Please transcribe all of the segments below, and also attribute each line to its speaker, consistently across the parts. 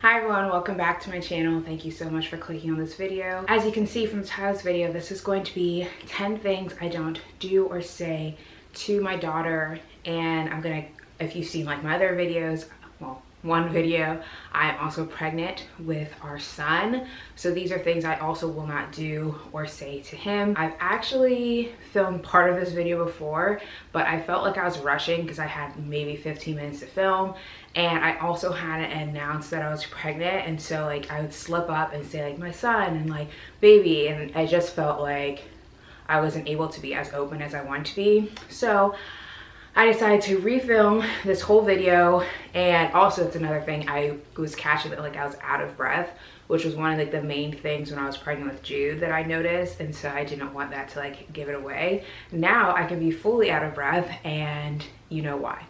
Speaker 1: Hi everyone, welcome back to my channel. Thank you so much for clicking on this video. As you can see from the title of this video, this is going to be 10 things I don't do or say to my daughter. And I'm gonna, if you've seen like my other videos, well, one video, I am also pregnant with our son. So these are things I also will not do or say to him. I've actually filmed part of this video before, but I felt like I was rushing because I had maybe 15 minutes to film. And I also hadn't announced that I was pregnant. And so like I would slip up and say like my son and like baby. And I just felt like I wasn't able to be as open as I wanted to be. So I decided to refilm this whole video. And also it's another thing, I was catching that like I was out of breath, which was one of like the main things when I was pregnant with Jude that I noticed. And so I didn't want that to like give it away. Now I can be fully out of breath and you know why.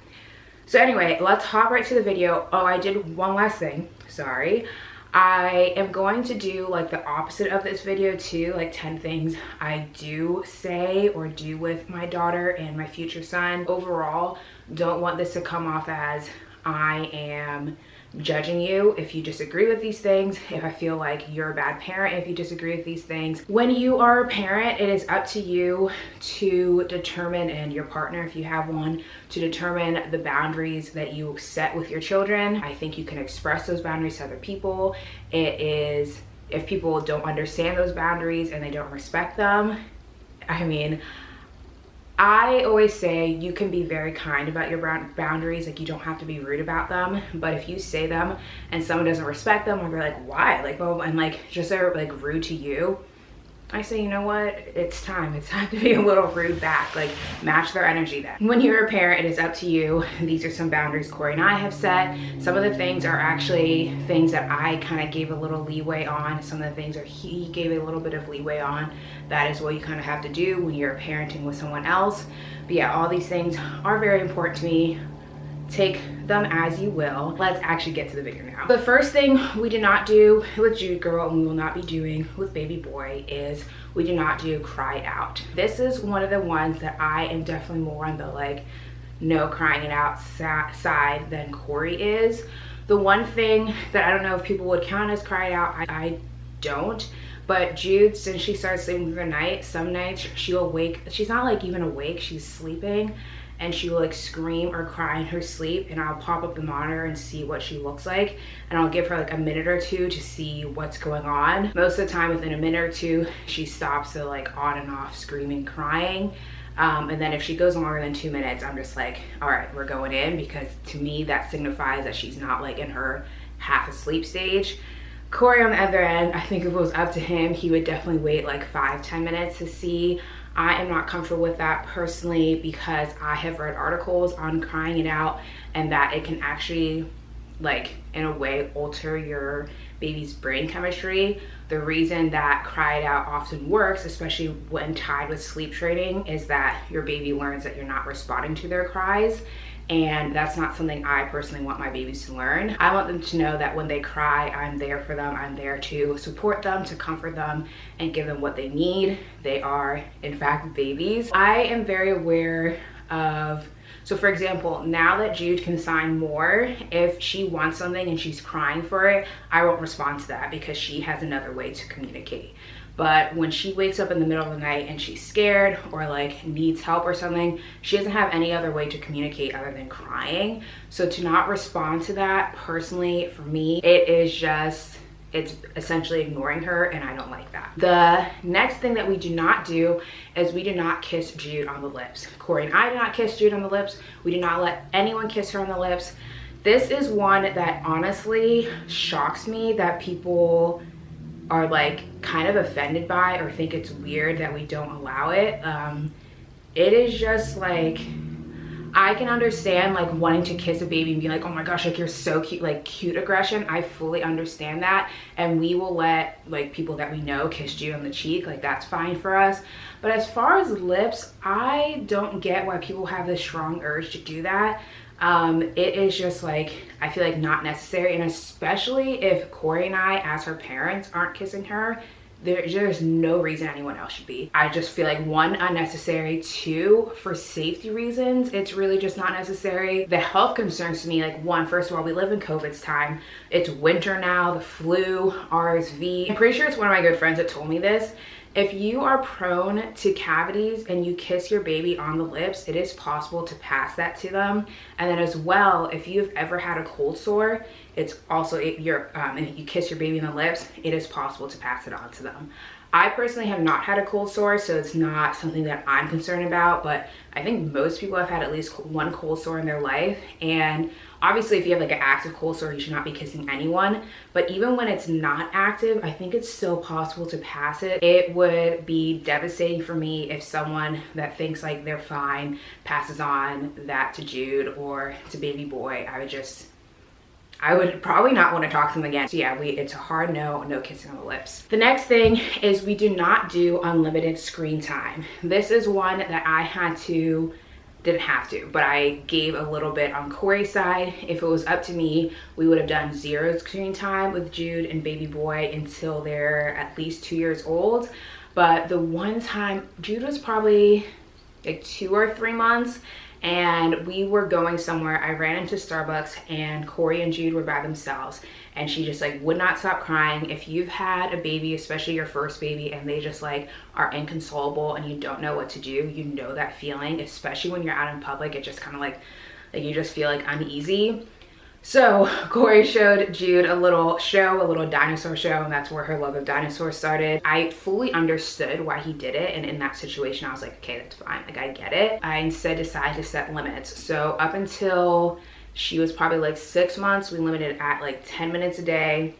Speaker 1: So anyway, let's hop right to the video. Oh, I did one last thing, sorry. I am going to do like the opposite of this video too, like 10 things I do say or do with my daughter and my future son. Overall, don't want this to come off as I am judging you if you disagree with these things, if I feel like you're a bad parent if you disagree with these things. When you are a parent, it is up to you to determine, and your partner if you have one, to determine the boundaries that you set with your children. I think you can express those boundaries to other people. It is, if people don't understand those boundaries and they don't respect them, I mean, I always say you can be very kind about your boundaries, like you don't have to be rude about them, but if you say them and someone doesn't respect them or they're like, why? Like, well, and like just they're like rude to you, I say, you know what, it's time to be a little rude back, like match their energy then. When you're a parent, it is up to you. These are some boundaries Corey and I have set. Some of the things are actually things that I kind of gave a little leeway on. Some of the things are he gave a little bit of leeway on. That is what you kind of have to do when you're parenting with someone else. But yeah, all these things are very important to me. Take them as you will. Let's actually get to the video now. The first thing we do not do with Jude girl, and we will not be doing with baby boy, is we do not do cry out. This is one of the ones that I am definitely more on the like no crying it out side than Corey is. The one thing that I don't know if people would count as cry it out, I don't. But Jude, since she started sleeping through the night, some nights she'll wake, she's not like even awake, she's sleeping, and she will like scream or cry in her sleep, and I'll pop up the monitor and see what she looks like, and I'll give her like a minute or two to see what's going on. Most of the time within a minute or two, she stops the like on and off screaming, crying. And then if she goes longer than 2 minutes, I'm just like, all right, we're going in, because to me that signifies that she's not like in her half asleep stage. Corey on the other end, I think if it was up to him, he would definitely wait like 5-10 minutes to see. I am not comfortable with that personally, because I have read articles on crying it out and that it can actually like in a way alter your baby's brain chemistry. The reason that cry it out often works, especially when tied with sleep training, is that your baby learns that you're not responding to their cries. And that's not something I personally want my babies to learn. I want them to know that when they cry, I'm there for them. I'm there to support them, to comfort them, and give them what they need. They are, in fact, babies. I am very aware of, so for example, now that Jude can sign more, if she wants something and she's crying for it, I won't respond to that because she has another way to communicate. But when she wakes up in the middle of the night and she's scared or like needs help or something, she doesn't have any other way to communicate other than crying. So to not respond to that, personally, for me, it is just, it's essentially ignoring her, and I don't like that. The next thing that we do not do is we do not kiss Jude on the lips. Corey and I do not kiss Jude on the lips. We do not let anyone kiss her on the lips. This is one that honestly shocks me that people are like kind of offended by or think it's weird that we don't allow it. It is just like, I can understand like wanting to kiss a baby and be like, oh my gosh, like you're so cute, like cute aggression. I fully understand that, and we will let like people that we know kiss you on the cheek, like that's fine for us. But as far as lips, I don't get why people have this strong urge to do that. It is just like, I feel like not necessary, and especially if Corey and I as her parents aren't kissing her, there's no reason anyone else should be. I just feel like 1, unnecessary, 2, for safety reasons, it's really just not necessary. The health concerns to me, like 1, first of all, we live in COVID's time. It's winter now, the flu, RSV. I'm pretty sure it's one of my good friends that told me this. If you are prone to cavities and you kiss your baby on the lips, it is possible to pass that to them. And then as well, if you've ever had a cold sore, it's also, if you kiss your baby on the lips, it is possible to pass it on to them. I personally have not had a cold sore, so it's not something that I'm concerned about, but I think most people have had at least 1 cold sore in their life. And obviously if you have like an active cold sore, you should not be kissing anyone. But even when it's not active, I think it's still possible to pass it. It would be devastating for me if someone that thinks like they're fine passes on that to Jude or to baby boy. I would probably not want to talk to them again. So yeah, it's a hard no, no kissing on the lips. The next thing is we do not do unlimited screen time. This is one that I didn't have to, but I gave a little bit on Corey's side. If it was up to me, we would have done 0 screen time with Jude and baby boy until they're at least 2 years old. But the one time, Jude was probably like 2 or 3 months, and we were going somewhere. I ran into Starbucks and Corey and Jude were by themselves, and she just like would not stop crying. If you've had a baby, especially your first baby, and they just like are inconsolable and you don't know what to do, you know that feeling, especially when you're out in public. It just kind of like you just feel like uneasy. So Corey showed Jude a little dinosaur show, and that's where her love of dinosaurs started. I fully understood why he did it, and in that situation I was like, okay, that's fine, like I get it. I instead decided to set limits. So up until she was probably like 6 months, we limited at like 10 minutes a day.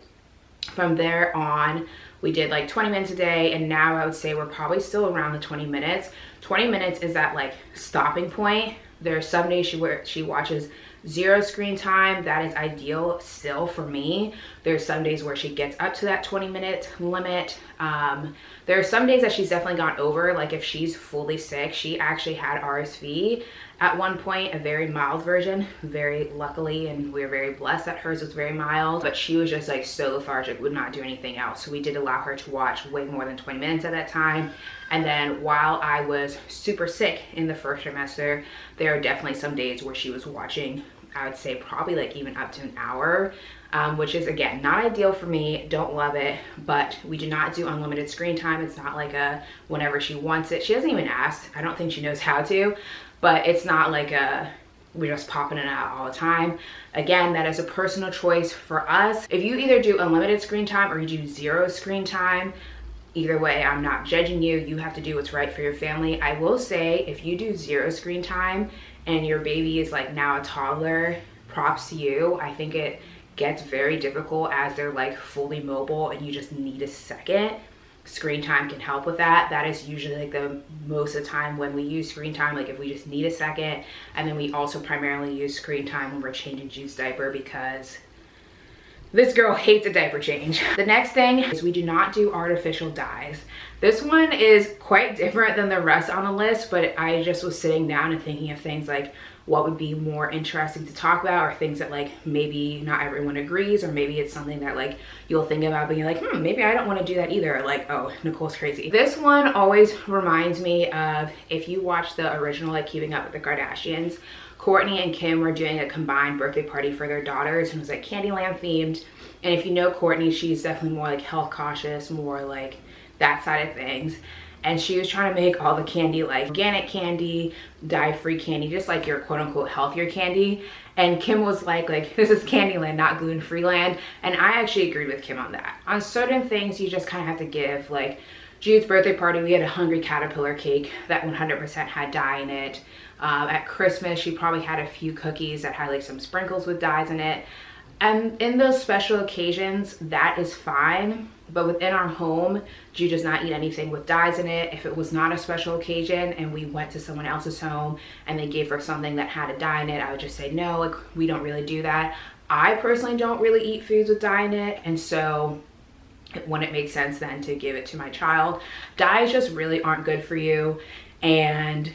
Speaker 1: From there on, we did like 20 minutes a day, and now I would say we're probably still around the 20 minutes. 20 minutes is that like stopping point. There are some days she watches 0 screen time. That is ideal still for me. There's some days where she gets up to that 20-minute limit. There are some days that she's definitely gone over, like if she's fully sick. She actually had RSV at one point, a very mild version, very luckily, and we're very blessed that hers was very mild, but she was just like so lethargic, would not do anything else. So we did allow her to watch way more than 20 minutes at that time. And then while I was super sick in the first trimester, there are definitely some days where she was watching, I would say probably like even up to an hour, which is again not ideal for me. Don't love it, but we do not do unlimited screen time. It's not like a whenever she wants it. She hasn't even asked. I don't think she knows how to, but it's not like we're just popping it out all the time. Again, that is a personal choice for us. If you either do unlimited screen time or you do 0 screen time, either way, I'm not judging you. You have to do what's right for your family. I will say, if you do 0 screen time and your baby is like now a toddler, props to you. I think it gets very difficult as they're like fully mobile and you just need a second. Screen time can help with that. That is usually like the most of the time when we use screen time, like if we just need a second. And then we also primarily use screen time when we're changing Jude's diaper, because this girl hates a diaper change. The next thing is we do not do artificial dyes. This one is quite different than the rest on the list, but I just was sitting down and thinking of things like what would be more interesting to talk about, or things that like maybe not everyone agrees, or maybe it's something that like you'll think about but you're like, maybe I don't want to do that either. Like, oh, Nicole's crazy. This one always reminds me of, if you watch the original like Keeping Up with the Kardashians, Kourtney and Kim were doing a combined birthday party for their daughters, and it was like Candyland themed. And if you know Kourtney, she's definitely more like health cautious, more like that side of things. And she was trying to make all the candy like organic candy, dye-free candy, just like your quote-unquote healthier candy. And Kim was like this is Candyland, not gluten-free land. And I actually agreed with Kim on that. On certain things, you just kind of have to give. Like Jude's birthday party, we had a Hungry Caterpillar cake that 100% had dye in it. At Christmas, she probably had a few cookies that had like some sprinkles with dyes in it. And in those special occasions, that is fine. But within our home, Jude does not eat anything with dyes in it. If it was not a special occasion and we went to someone else's home and they gave her something that had a dye in it, I would just say, no, like we don't really do that. I personally don't really eat foods with dye in it. And so it wouldn't make sense then to give it to my child. Dyes just really aren't good for you, and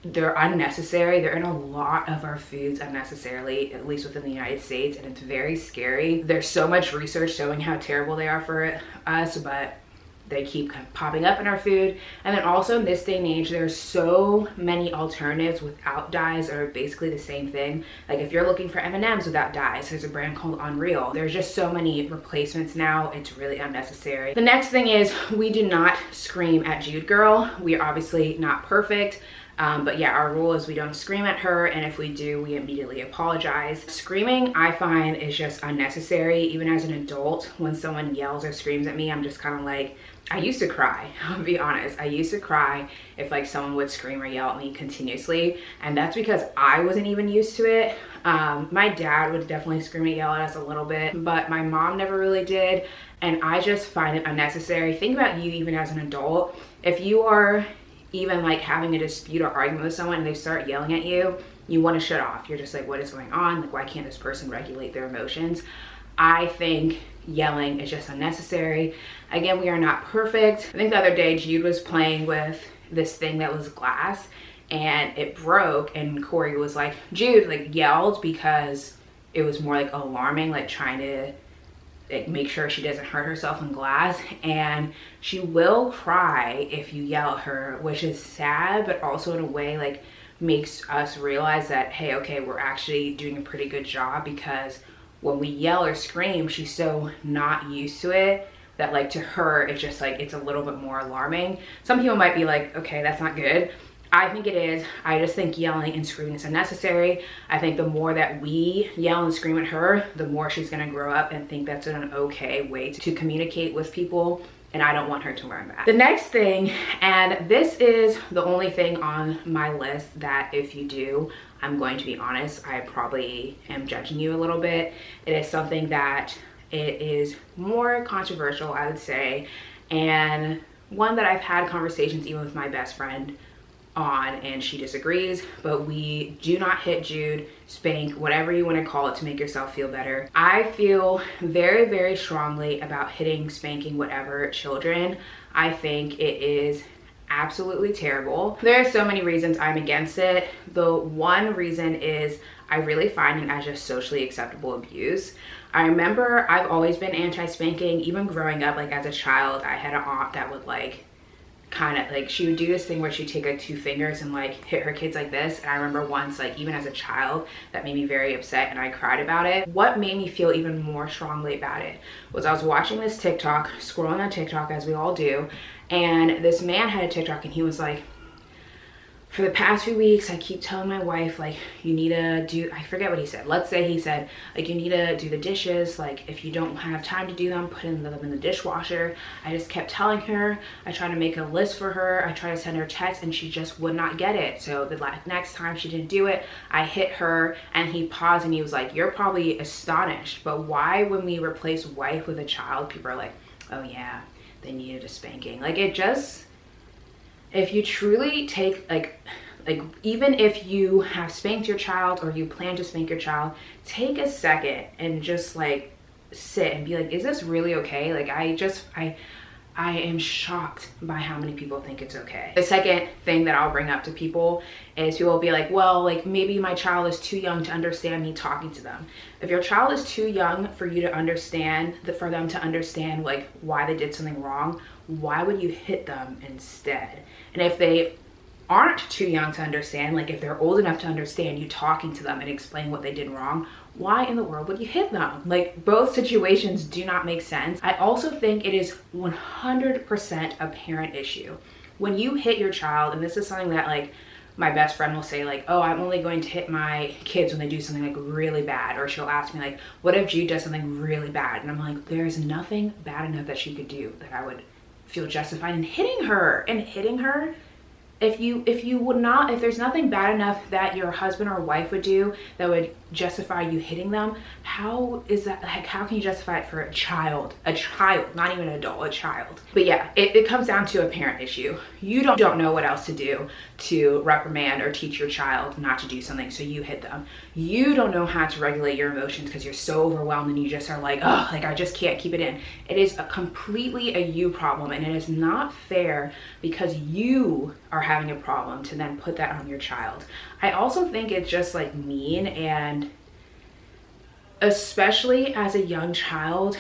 Speaker 1: they're unnecessary. They're in a lot of our foods unnecessarily, at least within the United States, and it's very scary. There's so much research showing how terrible they are for us, but they keep kind of popping up in our food. And then also in this day and age, there's so many alternatives without dyes that are basically the same thing. Like if you're looking for M&Ms without dyes, there's a brand called Unreal. There's just so many replacements now, it's really unnecessary. The next thing is we do not scream at Jude Girl. We are obviously not perfect. But yeah, our rule is we don't scream at her, and if we do, we immediately apologize. Screaming, I find, is just unnecessary. Even as an adult, when someone yells or screams at me, I'm just kind of like, I used to cry, I'll be honest. I used to cry if like someone would scream or yell at me continuously, and that's because I wasn't even used to it. My dad would definitely scream and yell at us a little bit, but my mom never really did, and I just find it unnecessary. Think about you even as an adult. If you are even like having a dispute or argument with someone and they start yelling at you, you want to shut off. You're just like, what is going on? Like, why can't this person regulate their emotions? I think yelling is just unnecessary. Again, we are not perfect. I think the other day Jude was playing with this thing that was glass and it broke, and Corey was like, Jude, like yelled because it was more like alarming, like trying to like make sure she doesn't hurt herself in glass. And she will cry if you yell at her, which is sad, but also in a way like makes us realize that, hey, okay, we're actually doing a pretty good job, because when we yell or scream, she's so not used to it that like to her it's just like it's a little bit more alarming. Some people might be like, okay, that's not good. I think it is. I just think yelling and screaming is unnecessary. I think the more that we yell and scream at her, the more she's gonna grow up and think that's an okay way to communicate with people, and I don't want her to learn that. The next thing, and this is the only thing on my list that if you do, I'm going to be honest, I probably am judging you a little bit. It is something that it is more controversial, I would say, and one that I've had conversations even with my best friend on, and she disagrees, but we do not hit Jude, spank, whatever you want to call it to make yourself feel better. I feel very, very strongly about hitting, spanking, whatever children. I think it is absolutely terrible. There are so many reasons I'm against it. The one reason is I really find it as just socially acceptable abuse. I remember I've always been anti-spanking. Even growing up, like as a child, I had an aunt that would like kind of like, she would do this thing where she'd take like 2 fingers and like hit her kids like this. And I remember once, like even as a child, that made me very upset and I cried about it. What made me feel even more strongly about it was I was watching this TikTok, scrolling on TikTok as we all do, and this man had a TikTok and he was like, for the past few weeks, I keep telling my wife, like, you need to do, I forget what he said. Let's say he said, like, you need to do the dishes. Like, if you don't have time to do them, put them in the dishwasher. I just kept telling her. I tried to make a list for her. I tried to send her text and she just would not get it. So the next time she didn't do it, I hit her. And he paused and he was like, you're probably astonished, but why when we replace wife with a child, people are like, oh yeah, they needed a spanking. Like, it just, if you truly take like even if you have spanked your child or you plan to spank your child, take a second and just like sit and be like, is this really okay? Like, I am shocked by how many people think it's okay. The second thing that I'll bring up to people is people will be like, well, like maybe my child is too young to understand me talking to them. If your child is too young for you to understand, for them to understand like why they did something wrong, why would you hit them instead? And if they aren't too young to understand, like if they're old enough to understand you talking to them and explaining what they did wrong, why in the world would you hit them? Like, both situations do not make sense. I also think it is 100% a parent issue. When you hit your child, and this is something that like my best friend will say, like, oh, I'm only going to hit my kids when they do something like really bad. Or she'll ask me like, what if Jude does something really bad? And I'm like, there's nothing bad enough that she could do that I would feel justified in hitting her. And hitting her, if there's nothing bad enough that your husband or wife would do that would justify you hitting them, how is that, like, how can you justify it for a child, not even an adult, a child? But yeah, it comes down to a parent issue. You don't know what else to do to reprimand or teach your child not to do something, so you hit them. You don't know how to regulate your emotions because you're so overwhelmed and you just are like, oh, like I just can't keep it in. It is completely a you problem, and it is not fair because you are having a problem to then put that on your child. I also think it's just like mean, and especially as a young child,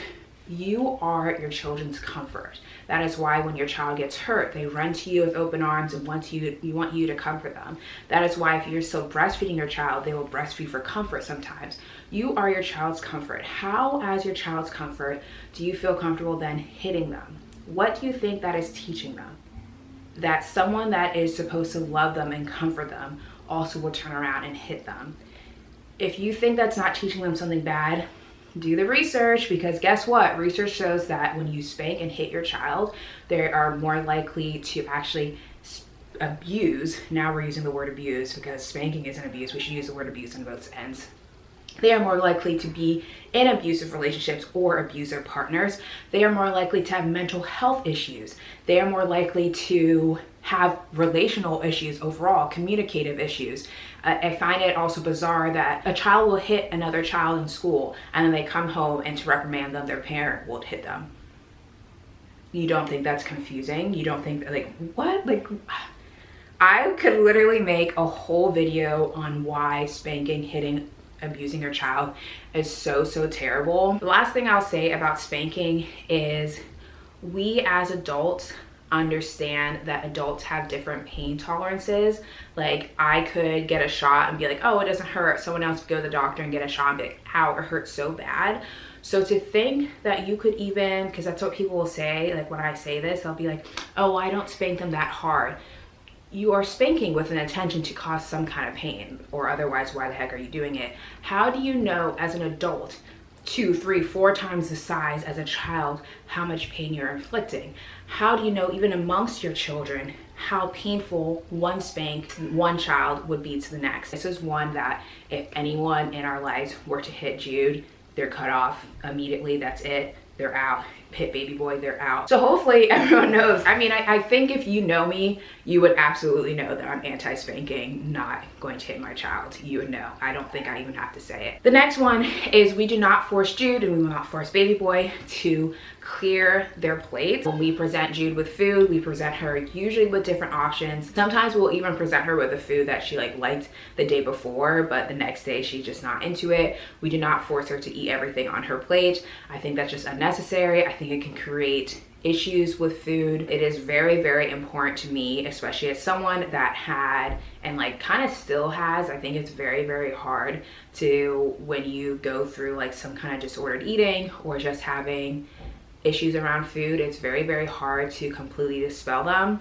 Speaker 1: You are your children's comfort. That is why when your child gets hurt, they run to you with open arms and want you to comfort them. That is why if you're still breastfeeding your child, they will breastfeed for comfort sometimes. You are your child's comfort. How, as your child's comfort, do you feel comfortable then hitting them? What do you think that is teaching them? That someone that is supposed to love them and comfort them also will turn around and hit them. If you think that's not teaching them something bad, do the research, because guess what? Research shows that when you spank and hit your child, they are more likely to actually abuse. Now we're using the word abuse because spanking isn't abuse. We should use the word abuse on both ends. They are more likely to be in abusive relationships or abuser partners. They are more likely to have mental health issues. They are more likely to have relational issues overall, communicative issues. I find it also bizarre that a child will hit another child in school and then they come home and to reprimand them, their parent will hit them. You don't think that's confusing? You don't think, like, what? Like, I could literally make a whole video on why spanking, hitting, abusing your child is so terrible. The last thing I'll say about spanking is we as adults understand that adults have different pain tolerances. Like, I could get a shot and be like, oh, it doesn't hurt. Someone else would go to the doctor and get a shot and be like, ow, it hurts so bad. So to think that you could even, because that's what people will say, like when I say this, they'll be like, oh, I don't spank them that hard. You are spanking with an intention to cause some kind of pain, or otherwise, why the heck are you doing it? How do you know as an adult, 2, 3, 4 times the size as a child, how much pain you're inflicting? How do you know, even amongst your children, how painful one spank, one child would be to the next? This is one that if anyone in our lives were to hit Jude, they're cut off immediately. That's it. They're out. Hit baby boy, they're out. So hopefully everyone knows. I mean, I think if you know me, you would absolutely know that I'm anti-spanking, not going to hit my child. You would know. I don't think I even have to say it. The next one is we do not force Jude and we will not force baby boy to clear their plates. When we present Jude with food, we present her usually with different options. Sometimes we'll even present her with a food that she liked the day before, but the next day she's just not into it. We do not force her to eat everything on her plate. I think that's just unnecessary. I think it can create issues with food. It is very important to me, especially as someone that had and kind of still has. I think it's very hard to, when you go through some kind of disordered eating or just having issues around food, it's very hard to completely dispel them.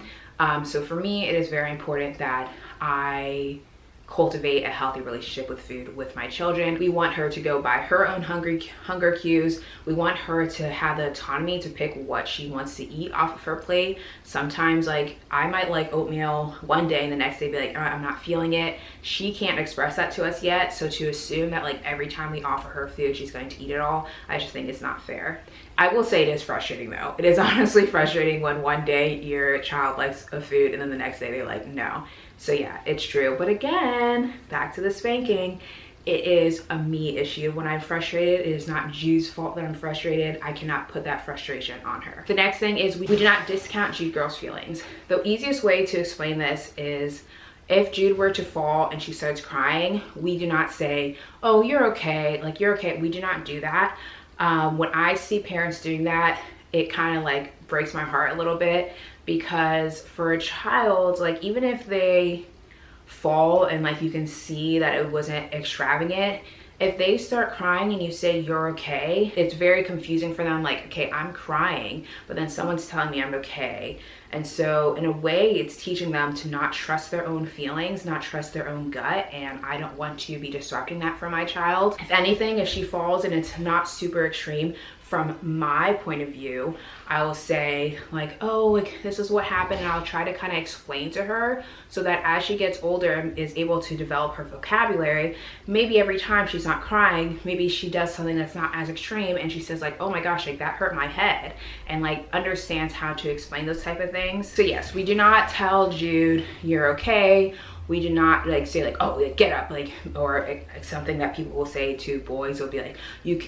Speaker 1: So for me, it is very important that I cultivate a healthy relationship with food with my children. We want her to go by her own hunger cues. We want her to have the autonomy to pick what she wants to eat off of her plate. Sometimes I might like oatmeal one day and the next day be like, I'm not feeling it. She can't express that to us yet. So to assume that every time we offer her food, she's going to eat it all, I just think it's not fair. I will say it is frustrating though. It is honestly frustrating when one day your child likes a food and then the next day they're no. So yeah, it's true. But again, back to the spanking, it is a me issue. When I'm frustrated, it is not Jude's fault that I'm frustrated. I cannot put that frustration on her. The next thing is we do not discount Jude girl's feelings. The easiest way to explain this is if Jude were to fall and she starts crying, we do not say, oh, you're okay. You're okay. We do not do that. When I see parents doing that, it kind of breaks my heart a little bit, because for a child, even if they fall and you can see that it wasn't extravagant, if they start crying and you say you're okay, it's very confusing for them. Okay, I'm crying, but then someone's telling me I'm okay. And so in a way, it's teaching them to not trust their own feelings, not trust their own gut. And I don't want to be disrupting that for my child. If anything, if she falls and it's not super extreme, from my point of view, I will say oh, this is what happened, and I'll try to kind of explain to her so that as she gets older and is able to develop her vocabulary, maybe every time she's not crying, maybe she does something that's not as extreme and she says oh my gosh, that hurt my head, and understands how to explain those type of things. So yes, we do not tell Jude you're okay. We do not say oh, get up, or something that people will say to boys will be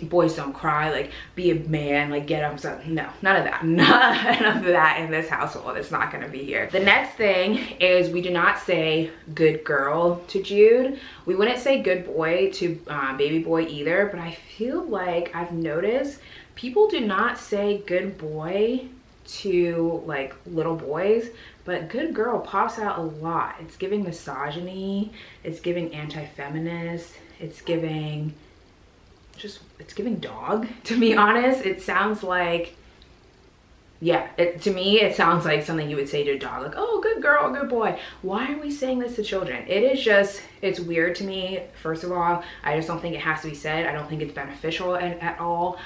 Speaker 1: boys don't cry, be a man, get up. So no, none of that. None of that in this household. It's not going to be here. The next thing is we do not say good girl to Jude. We wouldn't say good boy to baby boy either, but I feel I've noticed people do not say good boy to like little boys, but good girl pops out a lot. It's giving misogyny, it's giving anti-feminist, it's giving dog, to be honest. It sounds like, yeah, to me it sounds like something you would say to a dog, like, oh, good girl, good boy. Why are we saying this to children? It is just, it's weird to me. First of all, I just don't think it has to be said. I don't think it's beneficial at all.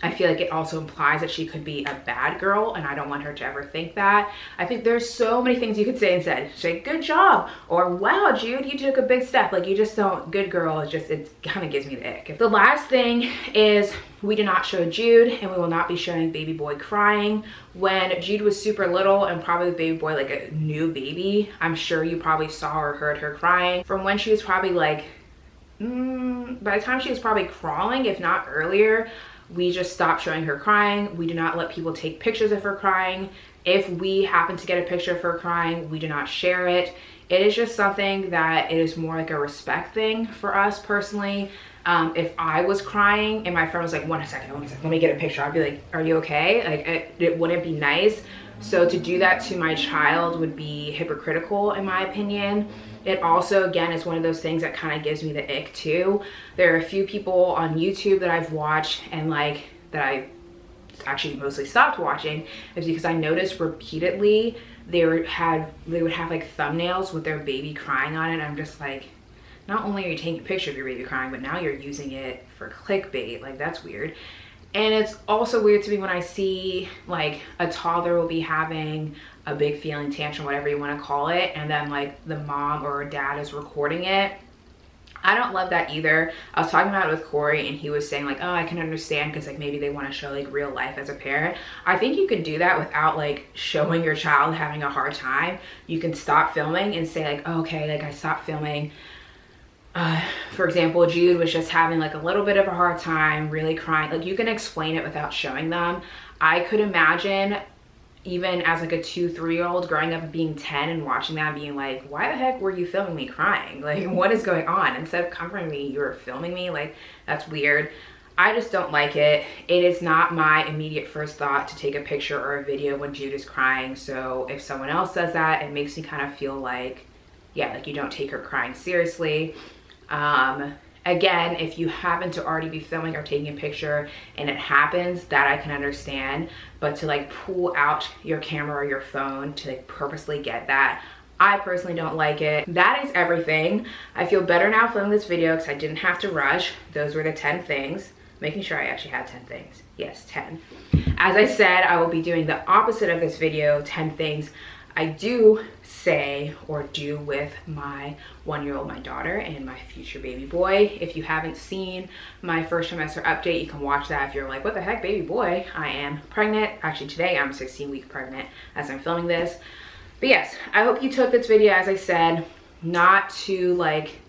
Speaker 1: I feel like it also implies that she could be a bad girl, and I don't want her to ever think that. I think there's so many things you could say instead. Say, good job, or wow, Jude, you took a big step. Like, you just don't, good girl, it kind of gives me the ick. The last thing is, we do not show Jude, and we will not be showing baby boy crying. When Jude was super little and probably the baby boy, like a new baby, I'm sure you probably saw or heard her crying. From when she was probably like, by the time she was probably crawling, if not earlier, we just stopped showing her crying. We do not let people take pictures of her crying. If we happen to get a picture of her crying, we do not share it. It is just something that it is more like a respect thing for us personally. If I was crying and my friend was like, one second, let me get a picture, I'd be like, are you okay? Like, it wouldn't be nice. So to do that to my child would be hypocritical, in my opinion. It also, again, is one of those things that kind of gives me the ick too. There are a few people on YouTube that I've watched and like that I actually mostly stopped watching, is because I noticed repeatedly they would have like thumbnails with their baby crying on it. And I'm just like, not only are you taking a picture of your baby crying, but now you're using it for clickbait. Like, that's weird. And it's also weird to me when I see like a toddler will be having a big feeling tantrum, whatever you want to call it, and then like the mom or dad is recording it. I don't love that either. I was talking about it with Corey, and he was saying like, oh, I can understand because like maybe they want to show like real life as a parent. I think you can do that without like showing your child having a hard time. You can stop filming and say like, oh, okay, like I stopped filming. For example, Jude was just having like a little bit of a hard time, really crying. Like, you can explain it without showing them. I could imagine even as like a 2-3-year-old growing up and being 10 and watching that and being like, why the heck were you filming me crying? Like, what is going on? Instead of comforting me, you were filming me. Like, that's weird. I just don't like it. It is not my immediate first thought to take a picture or a video when Jude is crying. So if someone else does that, it makes me kind of feel like, yeah, like you don't take her crying seriously. Again, if you happen to already be filming or taking a picture and it happens, that I can understand. But to like pull out your camera or your phone to like purposely get that, I personally don't like it. That is everything. I feel better now filming this video because I didn't have to rush. Those were the 10 things. Making sure I actually had 10 things. Yes, 10. As I said, I will be doing the opposite of this video, 10 things I do say or do with my 1-year-old, my daughter, and my future baby boy. If you haven't seen my first trimester update, you can watch that if you're like, what the heck, baby boy? I am pregnant. Actually, today I'm 16 weeks pregnant as I'm filming this. But yes, I hope you took this video, as I said, not to like,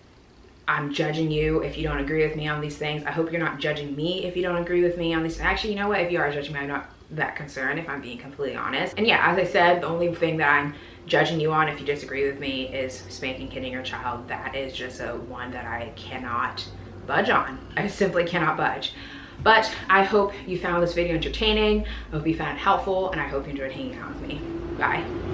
Speaker 1: I'm judging you if you don't agree with me on these things. I hope you're not judging me if you don't agree with me on these. Actually, you know what? If you are judging me, I'm not that concerned, if I'm being completely honest. And yeah, as I said, the only thing that I'm judging you on if you disagree with me is spanking, hitting your child. That is just a one that I cannot budge on. I simply cannot budge. But I hope you found this video entertaining. I hope you found it helpful, and I hope you enjoyed hanging out with me. Bye.